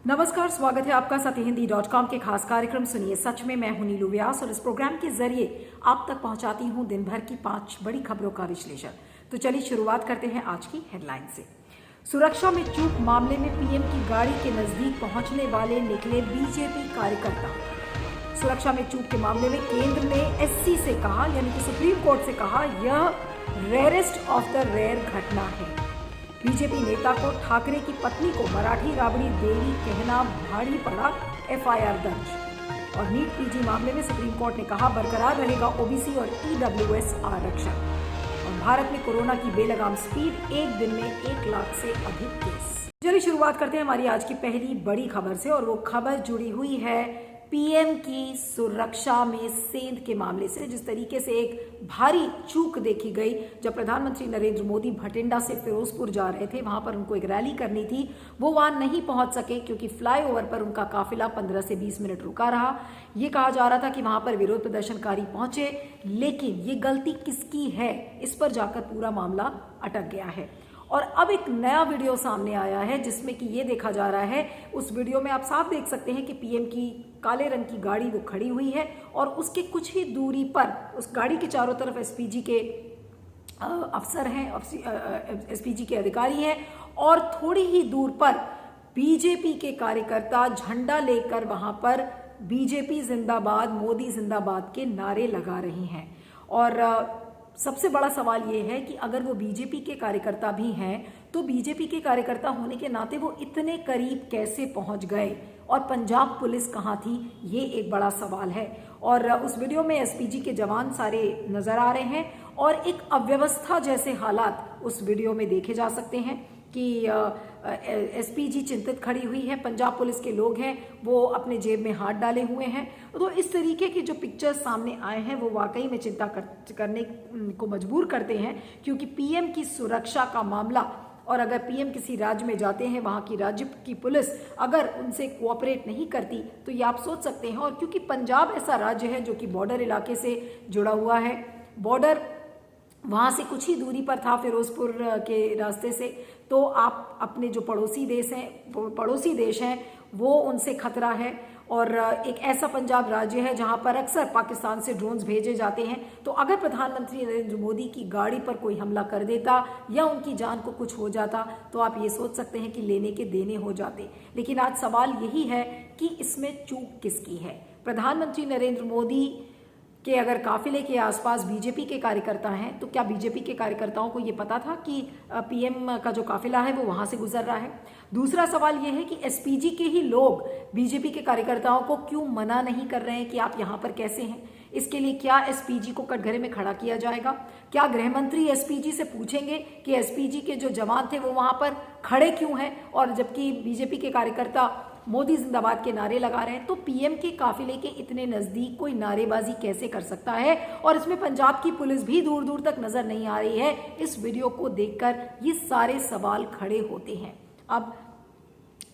नमस्कार, स्वागत है आपका सत्यहिंदी.com के खास कार्यक्रम सुनिए सच में। मैं हूं नीलू व्यास और इस प्रोग्राम के जरिए आप तक पहुंचाती हूं दिन भर की 5 बड़ी खबरों का विश्लेषण। तो चलिए शुरुआत करते हैं आज की हेडलाइन से। सुरक्षा में चूक मामले में पीएम की गाड़ी के नजदीक पहुंचने वाले निकले बीजेपी कार्यकर्ता। सुरक्षा में चूक के मामले में केंद्र ने एससी से कहा, यानी कि सुप्रीम कोर्ट से कहा, यह रेयरेस्ट ऑफ द रेयर घटना है। बीजेपी नेता को ठाकरे की पत्नी को मराठी राबड़ी देवी कहना भारी पड़ा, एफआईआर दर्ज। और नीट पीजी मामले में सुप्रीम कोर्ट ने कहा बरकरार रहेगा ओबीसी और ईडब्ल्यूएस आरक्षण। और भारत में कोरोना की बेलगाम स्पीड, एक दिन में 1 लाख से अधिक केस। चलिए शुरुआत करते हैं हमारी आज की पहली बड़ी खबर से, और वो खबर जुड़ी हुई है पीएम की सुरक्षा में सेंध के मामले से। जिस तरीके से एक भारी चूक देखी गई जब प्रधानमंत्री नरेंद्र मोदी भटिंडा से फिरोजपुर जा रहे थे, वहां पर उनको एक रैली करनी थी, वो वहां नहीं पहुंच सके क्योंकि फ्लाईओवर पर उनका काफिला 15 से 20 मिनट रुका रहा। ये कहा जा रहा था कि वहां पर विरोध प्रदर्शनकारी पहुंचे, लेकिन ये गलती किसकी है, इस पर जाकर पूरा मामला अटक गया है। और अब एक नया वीडियो सामने आया है जिसमें कि ये देखा जा रहा है, उस वीडियो में आप साफ देख सकते हैं कि पीएम की काले रंग की गाड़ी वो खड़ी हुई है और उसके कुछ ही दूरी पर उस गाड़ी के चारों तरफ एसपीजी के अफसर हैं, एसपीजी के अधिकारी हैं, और थोड़ी ही दूर पर बीजेपी के कार्यकर्ता झंडा लेकर वहां पर बीजेपी जिंदाबाद, मोदी जिंदाबाद के नारे लगा रहे हैं। और सबसे बड़ा सवाल ये है कि अगर वो बीजेपी के कार्यकर्ता भी हैं तो बीजेपी के कार्यकर्ता होने के नाते वो इतने करीब कैसे पहुंच गए, और पंजाब पुलिस कहाँ थी, ये एक बड़ा सवाल है। और उस वीडियो में एसपीजी के जवान सारे नजर आ रहे हैं और एक अव्यवस्था जैसे हालात उस वीडियो में देखे जा सकते हैं कि एसपीजी चिंतित खड़ी हुई है, पंजाब पुलिस के लोग हैं वो अपने जेब में हाथ डाले हुए हैं। तो इस तरीके के जो पिक्चर्स सामने आए हैं वो वाकई में चिंता करने को मजबूर करते हैं, क्योंकि पीएम की सुरक्षा का मामला, और अगर पीएम किसी राज्य में जाते हैं, वहां की राज्य की पुलिस अगर उनसे कोऑपरेट नहीं करती तो ये आप सोच सकते हैं। और क्योंकि पंजाब ऐसा राज्य है जो कि बॉर्डर इलाके से जुड़ा हुआ है, बॉर्डर वहां से कुछ ही दूरी पर था फिरोजपुर के रास्ते से, तो आप अपने जो पड़ोसी देश हैं वो उनसे खतरा है। और एक ऐसा पंजाब राज्य है जहां पर अक्सर पाकिस्तान से ड्रोन्स भेजे जाते हैं। तो अगर प्रधानमंत्री नरेंद्र मोदी की गाड़ी पर कोई हमला कर देता या उनकी जान को कुछ हो जाता तो आप ये सोच सकते हैं कि लेने के देने हो जाते। लेकिन आज सवाल यही है कि इसमें चूक किसकी है। प्रधानमंत्री नरेंद्र मोदी कि अगर काफिले के आसपास बीजेपी के कार्यकर्ता हैं तो क्या बीजेपी के कार्यकर्ताओं को ये पता था कि पीएम का जो काफिला है वो वहां से गुजर रहा है। दूसरा सवाल ये है कि एसपीजी के ही लोग बीजेपी के कार्यकर्ताओं को क्यों मना नहीं कर रहे हैं कि आप यहां पर कैसे हैं। इसके लिए क्या एसपीजी को कटघरे में खड़ा किया जाएगा? क्या गृह मंत्री एसपीजी से पूछेंगे कि एसपीजी के जो जवान थे वो वहां पर खड़े क्यों हैं, और जबकि बीजेपी के कार्यकर्ता मोदी जिंदाबाद के नारे लगा रहे हैं। तो पीएम के काफिले के इतने नजदीक कोई नारेबाजी कैसे कर सकता है? और इसमें पंजाब की पुलिस भी दूर दूर तक नजर नहीं आ रही है। इस वीडियो को देखकर ये सारे सवाल खड़े होते हैं। अब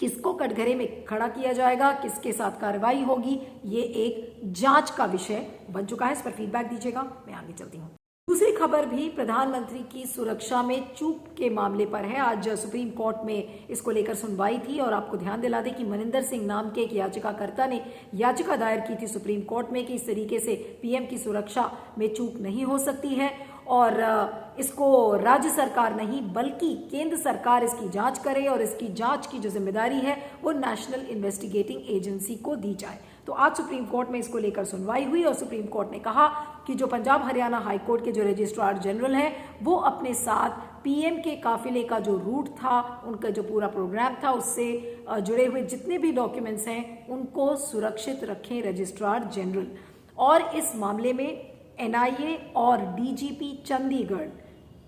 किसको कटघरे में खड़ा किया जाएगा, किसके साथ कार्रवाई होगी, ये एक जांच का विषय बन चुका है। इस पर फीडबैक दीजिएगा, मैं आगे चलती हूँ। दूसरी खबर भी प्रधानमंत्री की सुरक्षा में चूक के मामले पर है। आज सुप्रीम कोर्ट में इसको लेकर सुनवाई थी, और आपको ध्यान दिला दें कि मनिंदर सिंह नाम के एक याचिकाकर्ता ने याचिका दायर की थी सुप्रीम कोर्ट में कि इस तरीके से पीएम की सुरक्षा में चूक नहीं हो सकती है, और इसको राज्य सरकार नहीं बल्कि केंद्र सरकार इसकी जांच करे, और इसकी जांच की जो जिम्मेदारी है वो नेशनल इन्वेस्टिगेटिंग एजेंसी को दी जाए। तो आज सुप्रीम कोर्ट में इसको लेकर सुनवाई हुई और सुप्रीम कोर्ट ने कहा कि जो पंजाब हरियाणा हाई कोर्ट के जो रजिस्ट्रार जनरल हैं वो अपने साथ पीएम के काफिले का जो रूट था, उनका जो पूरा प्रोग्राम था, उससे जुड़े हुए जितने भी डॉक्यूमेंट्स हैं उनको सुरक्षित रखें रजिस्ट्रार जनरल। और इस मामले में एनआईए और डीजीपी चंडीगढ़,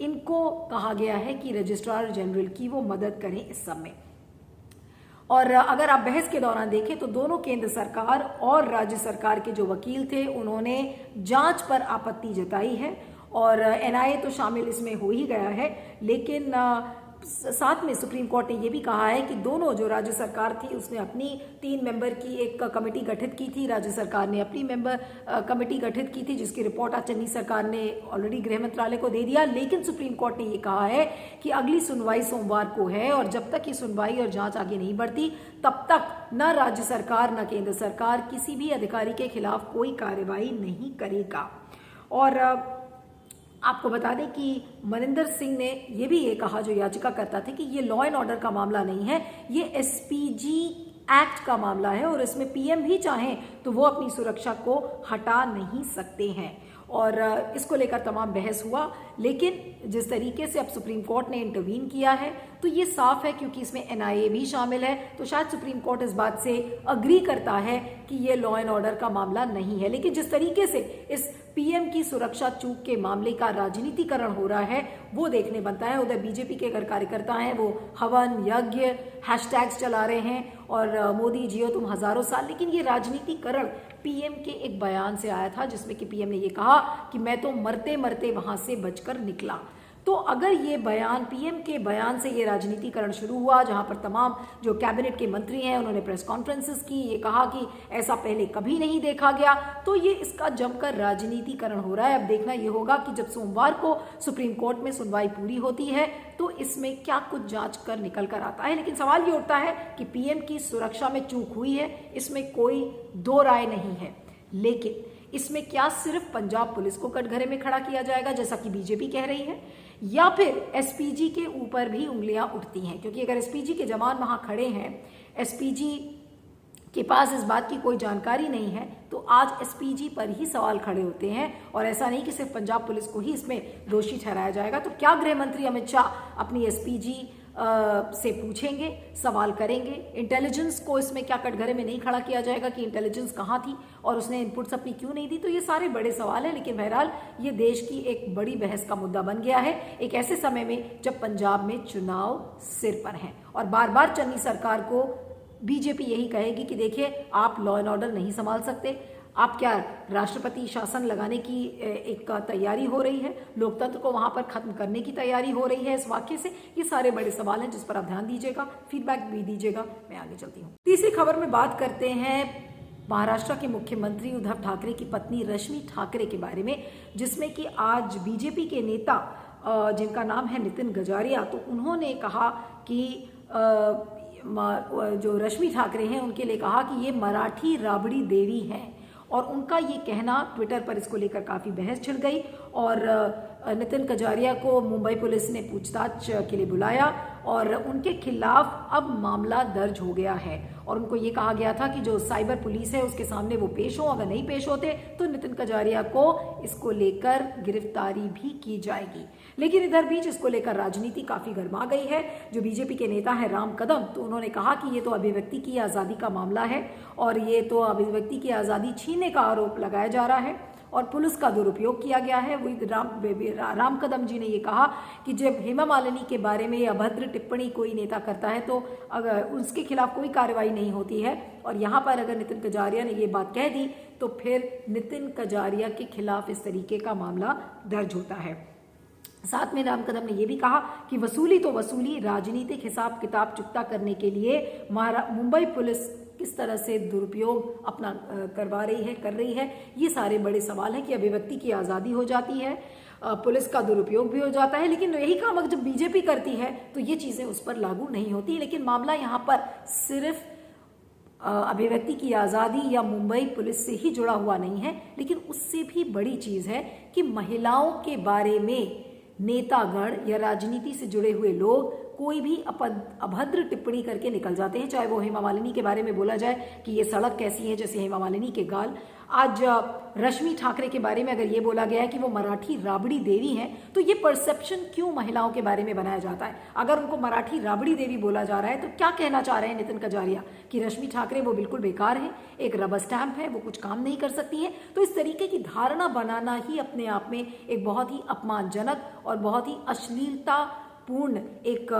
इनको कहा गया है कि रजिस्ट्रार जनरल की वो मदद करें इस सब में। और अगर आप बहस के दौरान देखें तो दोनों केंद्र सरकार और राज्य सरकार के जो वकील थे उन्होंने जांच पर आपत्ति जताई है, और एनआईए तो शामिल इसमें हो ही गया है, लेकिन साथ में सुप्रीम कोर्ट ने यह भी कहा है कि दोनों जो राज्य सरकार थी उसने अपनी 3 मेंबर की एक कमेटी गठित की थी, राज्य सरकार ने अपनी कमेटी गठित की थी, जिसकी रिपोर्ट आज चन्नी सरकार ने ऑलरेडी गृह मंत्रालय को दे दिया। लेकिन सुप्रीम कोर्ट ने यह कहा है कि अगली सुनवाई सोमवार को है और जब तक ये सुनवाई और जांच आगे नहीं बढ़ती तब तक न राज्य सरकार न केंद्र सरकार किसी भी अधिकारी के खिलाफ कोई कार्रवाई नहीं करेगा। और आपको बता दें कि मनिंदर सिंह ने यह भी ये कहा, जो याचिकाकर्ता थे, कि ये लॉ एंड ऑर्डर का मामला नहीं है, ये एसपीजी एक्ट का मामला है और इसमें पीएम भी चाहें तो वो अपनी सुरक्षा को हटा नहीं सकते हैं। और इसको लेकर तमाम बहस हुआ, लेकिन जिस तरीके से अब सुप्रीम कोर्ट ने इंटरवीन किया है तो ये साफ है, क्योंकि इसमें एनआईए भी शामिल है, तो शायद सुप्रीम कोर्ट इस बात से अग्री करता है कि ये लॉ एंड ऑर्डर का मामला नहीं है। लेकिन जिस तरीके से इस पीएम की सुरक्षा चूक के मामले का राजनीतिकरण हो रहा है वो देखने बनता है। उधर बीजेपी के अगर कार्यकर्ता हैं वो हवन यज्ञ हैशटैग्स चला रहे हैं और मोदी जियो तुम हजारों साल, लेकिन ये राजनीतिकरण पीएम के एक बयान से आया था जिसमें कि पीएम ने ये कहा कि मैं तो मरते मरते वहां से बचकर निकला। तो अगर ये बयान, पीएम के बयान से ये राजनीतिकरण शुरू हुआ, जहां पर तमाम जो कैबिनेट के मंत्री हैं उन्होंने प्रेस कॉन्फ्रेंसेस की, ये कहा कि ऐसा पहले कभी नहीं देखा गया, तो ये इसका जमकर राजनीतिकरण हो रहा है। अब देखना ये होगा कि जब सोमवार को सुप्रीम कोर्ट में सुनवाई पूरी होती है तो इसमें क्या कुछ जांच कर निकल कर आता है। लेकिन सवाल ये उठता है कि पीएम की सुरक्षा में चूक हुई है, इसमें कोई दो राय नहीं है, लेकिन इसमें क्या सिर्फ पंजाब पुलिस को कटघरे में खड़ा किया जाएगा जैसा कि बीजेपी कह रही है, या फिर एसपीजी के ऊपर भी उंगलियां उठती हैं? क्योंकि अगर एसपीजी के जवान वहां खड़े हैं, एसपीजी के पास इस बात की कोई जानकारी नहीं है, तो आज एसपीजी पर ही सवाल खड़े होते हैं। और ऐसा नहीं कि सिर्फ पंजाब पुलिस को ही इसमें दोषी ठहराया जाएगा। तो क्या गृह मंत्री अमित शाह अपनी एसपीजी से पूछेंगे, सवाल करेंगे? इंटेलिजेंस को इसमें क्या कटघरे में नहीं खड़ा किया जाएगा कि इंटेलिजेंस कहाँ थी और उसने इनपुट्स अपनी क्यों नहीं दी? तो ये सारे बड़े सवाल हैं, लेकिन बहरहाल ये देश की एक बड़ी बहस का मुद्दा बन गया है एक ऐसे समय में जब पंजाब में चुनाव सिर पर हैं। और बार बार चन्नी सरकार को बीजेपी यही कहेगी कि देखिए आप लॉ एंड ऑर्डर नहीं संभाल सकते, आप क्या राष्ट्रपति शासन लगाने की एक तैयारी हो रही है, लोकतंत्र को वहां पर खत्म करने की तैयारी हो रही है इस वाक्य से? ये सारे बड़े सवाल हैं जिस पर आप ध्यान दीजिएगा, फीडबैक भी दीजिएगा। मैं आगे चलती हूँ। तीसरी खबर में बात करते हैं महाराष्ट्र के मुख्यमंत्री उद्धव ठाकरे की पत्नी रश्मि ठाकरे के बारे में, जिसमें कि आज बीजेपी के नेता जिनका नाम है नितिन गजारिया, तो उन्होंने कहा कि जो रश्मि ठाकरे हैं उनके लिए कहा कि ये मराठी राबड़ी देवी हैं। और उनका ये कहना ट्विटर पर इसको लेकर काफ़ी बहस छिड़ गई और नितिन गजारिया को मुंबई पुलिस ने पूछताछ के लिए बुलाया और उनके खिलाफ अब मामला दर्ज हो गया है। और उनको ये कहा गया था कि जो साइबर पुलिस है उसके सामने वो पेश हो, अगर नहीं पेश होते तो नितिन गजारिया को इसको लेकर गिरफ्तारी भी की जाएगी। लेकिन इधर बीच इसको लेकर राजनीति काफ़ी गर्मा गई है। जो बीजेपी के नेता है राम कदम, तो उन्होंने कहा कि ये तो अभिव्यक्ति की आज़ादी का मामला है और ये तो अभिव्यक्ति की आज़ादी छीनने का आरोप लगाया जा रहा है और पुलिस का दुरुपयोग किया गया है। वही राम कदम जी ने ये कहा कि जब हेमा मालिनी के बारे में अभद्र टिप्पणी कोई नेता करता है तो अगर उसके खिलाफ कोई कार्रवाई नहीं होती है, और यहाँ पर अगर नितिन गजारिया ने ये बात कह दी तो फिर नितिन गजारिया के खिलाफ इस तरीके का मामला दर्ज होता है। साथ में राम कदम ने यह भी कहा कि वसूली तो वसूली, राजनीतिक हिसाब किताब चुकता करने के लिए मुंबई पुलिस किस तरह से दुरुपयोग अपना कर रही है। ये सारे बड़े सवाल हैं कि अभिव्यक्ति की आज़ादी हो जाती है, पुलिस का दुरुपयोग भी हो जाता है, लेकिन यही काम अगर जब बीजेपी करती है तो ये चीज़ें उस पर लागू नहीं होती। लेकिन मामला यहाँ पर सिर्फ अभिव्यक्ति की आज़ादी या मुंबई पुलिस से ही जुड़ा हुआ नहीं है, लेकिन उससे भी बड़ी चीज़ है कि महिलाओं के बारे में नेतागण या राजनीति से जुड़े हुए लोग कोई भी अभद्र टिप्पणी करके निकल जाते हैं। चाहे वो हेमा मालिनी के बारे में बोला जाए कि ये सड़क कैसी है, जैसे हेमा मालिनी के गाल। आज रश्मि ठाकरे के बारे में अगर ये बोला गया है कि वो मराठी राबड़ी देवी हैं, तो ये परसेप्शन क्यों महिलाओं के बारे में बनाया जाता है? अगर उनको मराठी राबड़ी देवी बोला जा रहा है तो क्या कहना चाह रहे हैं नितिन गजारिया कि रश्मि ठाकरे वो बिल्कुल बेकार है, एक रबर स्टैम्प है, वो कुछ काम नहीं कर सकती है? तो इस तरीके की धारणा बनाना ही अपने आप में एक बहुत ही अपमानजनक और बहुत ही अश्लीलता पूर्ण एक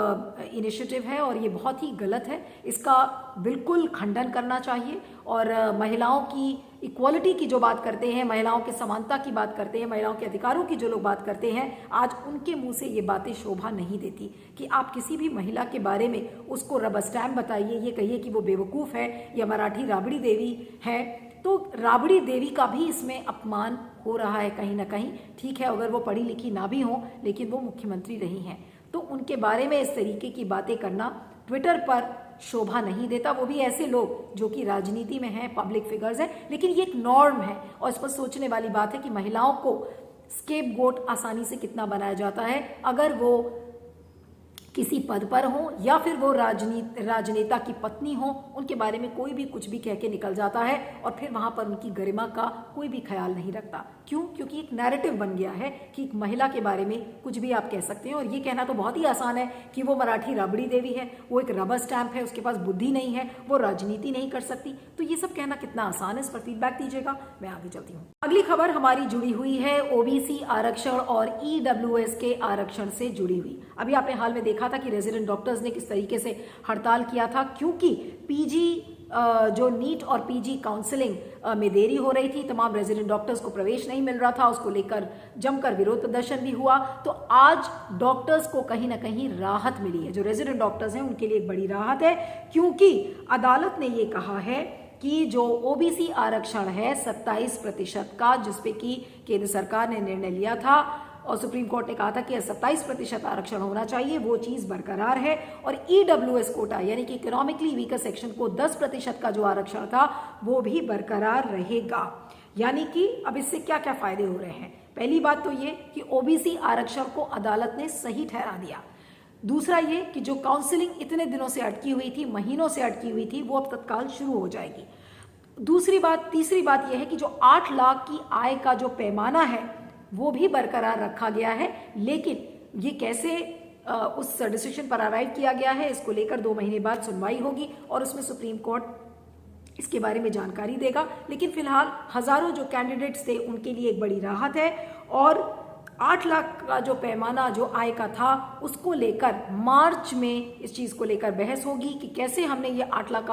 इनिशिएटिव है और ये बहुत ही गलत है। इसका बिल्कुल खंडन करना चाहिए। और महिलाओं की इक्वालिटी की जो बात करते हैं, महिलाओं की समानता की बात करते हैं, महिलाओं के अधिकारों की जो लोग बात करते हैं, आज उनके मुंह से ये बातें शोभा नहीं देती कि आप किसी भी महिला के बारे में उसको रबर स्टैम्प बताइए, ये कहिए कि वो बेवकूफ़ है या मराठी राबड़ी देवी है। तो राबड़ी देवी का भी इसमें अपमान हो रहा है कहीं ना कहीं। ठीक है, अगर वो पढ़ी लिखी ना भी हो, लेकिन वो मुख्यमंत्री रही हैं, तो उनके बारे में इस तरीके की बातें करना ट्विटर पर शोभा नहीं देता। वो भी ऐसे लोग जो कि राजनीति में हैं, पब्लिक फिगर्स हैं। लेकिन ये एक नॉर्म है और इस पर सोचने वाली बात है कि महिलाओं को स्केपगोट आसानी से कितना बनाया जाता है। अगर वो किसी पद पर हो या फिर वो राजनेता की पत्नी हो, उनके बारे में कोई भी कुछ भी कह के निकल जाता है और फिर वहां पर उनकी गरिमा का कोई भी ख्याल नहीं रखता। क्यों? क्योंकि एक नैरेटिव बन गया है कि एक महिला के बारे में कुछ भी आप कह सकते हैं। और ये कहना तो बहुत ही आसान है कि वो मराठी राबड़ी देवी है, वो एक रबर स्टैम्प है, उसके पास बुद्धि नहीं है, वो राजनीति नहीं कर सकती। तो ये सब कहना कितना आसान है, इस पर फीडबैक दीजिएगा। मैं आगे चलती हूँ। अगली खबर हमारी जुड़ी हुई है ओबीसी आरक्षण और ईडब्ल्यूएस के आरक्षण से जुड़ी हुई। अभी आपने हाल में देखा था कि रेजिडेंट डॉक्टर्स ने किस तरीके से हड़ताल किया था, क्योंकि पीजी जो नीट और पीजी काउंसलिंग में देरी हो रही थी, तमाम रेजिडेंट डॉक्टर्स को प्रवेश नहीं मिल रहा था, उसको लेकर जमकर विरोध प्रदर्शन भी हुआ। तो आज डॉक्टर्स को कहीं ना कहीं राहत मिली है। जो रेजिडेंट डॉक्टर्स हैं उनके लिए एक बड़ी राहत है, क्योंकि अदालत ने ये कहा है कि जो ओबीसी आरक्षण है 27% का, जिसपे कि केंद्र सरकार ने निर्णय लिया था और सुप्रीम कोर्ट ने कहा था कि 27% आरक्षण होना चाहिए, वो चीज बरकरार है। और ईडब्ल्यूएस कोटा यानी कि इकोनॉमिकली वीकर सेक्शन को 10% का जो आरक्षण था वो भी बरकरार रहेगा। यानी कि अब इससे क्या क्या फायदे हो रहे हैं? पहली बात तो ये कि ओबीसी आरक्षण को अदालत ने सही ठहरा दिया। दूसरा ये कि जो काउंसलिंग इतने दिनों से अटकी हुई थी, महीनों से अटकी हुई थी, वो अब तत्काल शुरू हो जाएगी। तीसरी बात यह है कि जो 8 लाख की आय का जो पैमाना है वो भी बरकरार रखा गया है। लेकिन ये कैसे उस डिसीजन पर अराइव किया गया है, इसको लेकर 2 महीने बाद सुनवाई होगी और उसमें सुप्रीम कोर्ट इसके बारे में जानकारी देगा। लेकिन फिलहाल हजारों जो कैंडिडेट्स थे उनके लिए एक बड़ी राहत है। और 8 लाख का जो पैमाना जो आय का था उसको लेकर मार्च में इस चीज को लेकर बहस होगी कि कैसे हमने ये 8 लाख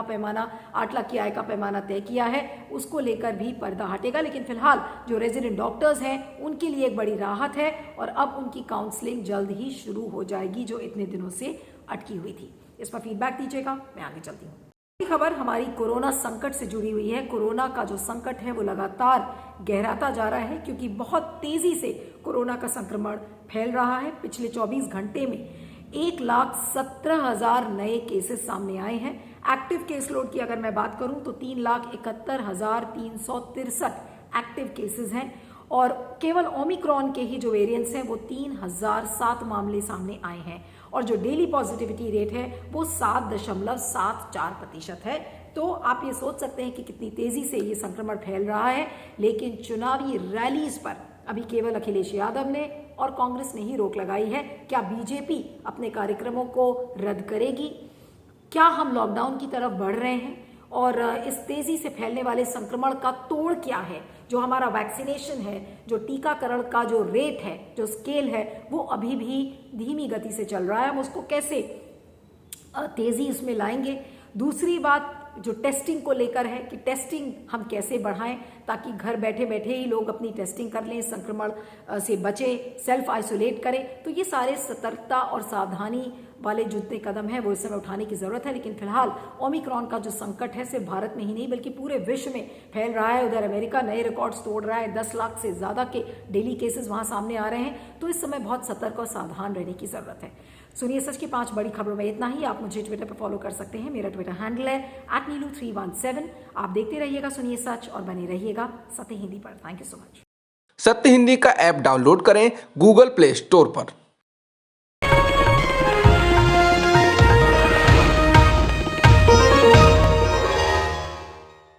की आय का पैमाना तय किया है, उसको लेकर भी पर्दा हटेगा। लेकिन फिलहाल जो रेजिडेंट डॉक्टर्स हैं उनके लिए एक बड़ी राहत है और अब उनकी काउंसलिंग जल्द ही शुरू हो जाएगी, जो इतने दिनों से अटकी हुई थी। इस पर फीडबैक दीजिएगा। मैं आगे चलती हूँ। खबर हमारी कोरोना संकट से जुड़ी हुई है। कोरोना का जो संकट है वो लगातार गहराता जा रहा है, क्योंकि बहुत तेजी से कोरोना का संक्रमण फैल रहा है। पिछले 24 घंटे में 1,17,000 नए केसेस सामने आए हैं। एक्टिव केस लोड की अगर मैं बात करूं तो 3,71,363 एक्टिव केसेस हैं और केवल ओमिक्रॉन के ही जो वेरिएंट्स हैं वो 3,007 मामले सामने आए हैं और जो डेली पॉजिटिविटी रेट है वो 7.74% है। तो आप ये सोच सकते हैं कि कितनी तेजी से ये संक्रमण फैल रहा है। लेकिन चुनावी रैलीज पर अभी केवल अखिलेश यादव ने और कांग्रेस ने ही रोक लगाई है। क्या बीजेपी अपने कार्यक्रमों को रद्द करेगी? क्या हम लॉकडाउन की तरफ बढ़ रहे हैं? और इस तेजी से फैलने वाले संक्रमण का तोड़ क्या है? जो हमारा वैक्सीनेशन है, जो टीकाकरण का जो रेट है, जो स्केल है, वो अभी भी धीमी गति से चल रहा है। हम उसको कैसे तेजी इसमें लाएंगे? दूसरी बात जो टेस्टिंग को लेकर है कि टेस्टिंग हम कैसे बढ़ाएं ताकि घर बैठे बैठे ही लोग अपनी टेस्टिंग कर लें, संक्रमण से बचे, सेल्फ आइसोलेट करें। तो ये सारे सतर्कता और सावधानी वाले जितने कदम हैं वो इस समय उठाने की जरूरत है। लेकिन फिलहाल ओमिक्रॉन का जो संकट है सिर्फ भारत में ही नहीं बल्कि पूरे विश्व में फैल रहा है। उधर अमेरिका नए रिकॉर्ड्स तोड़ रहा है, 10 लाख से ज्यादा के डेली केसेस वहां सामने आ रहे हैं। तो इस समय बहुत सतर्क और सावधान रहने की जरूरत है। सुनिए सच की 5 बड़ी खबरों में इतना ही। आप मुझे ट्विटर पर फॉलो कर सकते हैं। मेरा ट्विटर हैंडल है @नीलू317। आप देखते रहिएगा सुनिए सच और बने रहिएगा सत्य हिंदी पर। Thank you so much. सत्य हिंदी का ऐप डाउनलोड करें गूगल प्ले स्टोर पर।